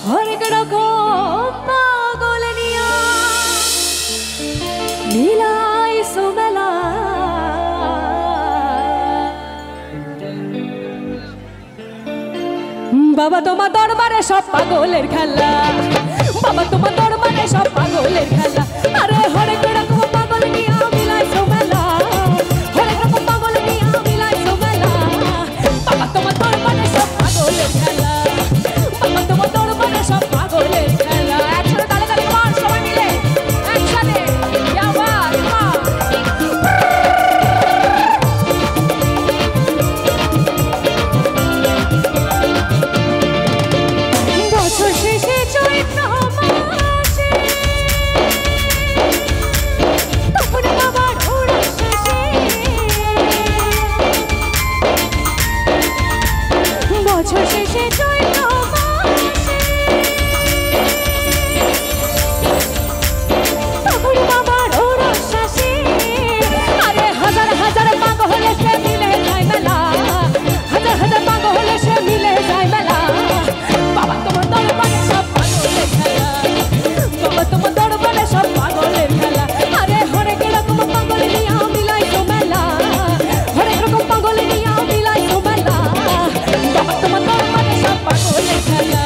হরেক রকম পাগল নিয়া মিলাইছো মেলা। বাবা তোমার দরবারে সব পাগলের খেলা, বাবা তোমার দরবারে সব পাগলের খেলা। আরে হরেক রকম পাগল নিয়া মিলাইছো মেলা, হরেক রকম পাগল নিয়া মিলাইছো মেলা। বাবা তোমার দরবারে সব পাগলের খেলা, বাবা তোমার দরবারে সব পাগলের খেলা। একসাথে তালে তালে মার সবাই মিলে একসাথে বছর শেষে চৈত্র মাসে তখন বাবার ওড়ার শেষে, বছর শেষে চৈত্র মাসে তখন বাবার ওড়ার শেষে। আরে হাজার হাজার পাগল হলে সে মিলে যায় মেলা, হাজার হাজার পাগল হলে সে মিলে যায় মেলা। বাবা তোমার দরবারে সব পাগলের খেলা, বাবা তোমার দরবারে সব পাগলের খেলা। আরে হরেক রকম পাগল নিয়া মিলাইছো মেলা, হরেক রকম পাগল নিয়া মিলাইছো মেলা। বাবা তোমার দরবারে সব পাগলের খেলা,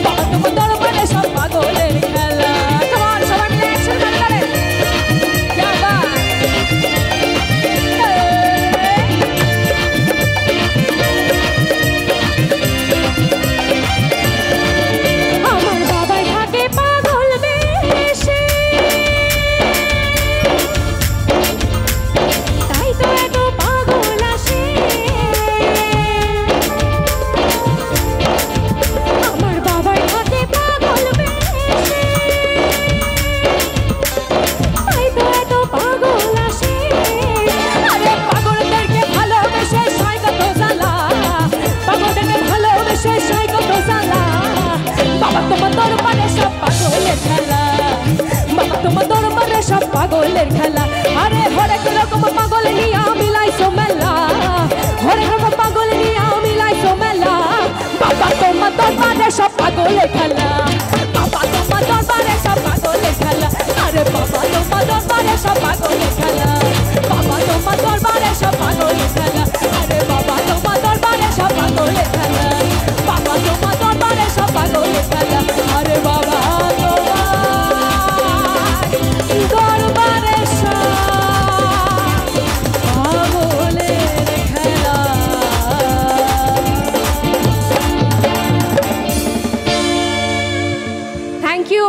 বাবা তোমার দরবারে সব পাগলের খেলা। তোমার সবাই মিলে একসাথে তালে আমার বাবাই থাকে পাগল বেশে, তাই তো এত পাগল আসে। আমার বাবাই থাকে পাগল বেশে, তাই তো এত পাগল আসে। আরে পাগলদেরকে ভালোবেসে সাই কত জ্বালা, পাগলদেরকে ভালোবেসে সাই কত জ্বালা। বাবা তোমার দরবারে সব পাগলের খেলা, বাবা তোমার দরবারে সব পাগলের খেলা। আরে হরেক রকম পাগল নিয়া মিলাইছো মেলা, হরেক রকম পাগল নিয়া মিলাইছো মেলা। বাবা তোমার দরবারে সব পাগলের খেলা, বাবা তোমার দরবারে সব পাগলের খেলা। আরে বাবা তোমার দরবারে সব পাগলের খেলা, বাবা তোমার দরবারে সব পাগলের খেলা। আরে বাবা তোমার দরবারে সব পাগলের খেলা, বাবা তোমার দরবারে সব পাগলের খেলা। আরে বাবা তোমার দরবারে সব পাগলের খেলা। Thank you.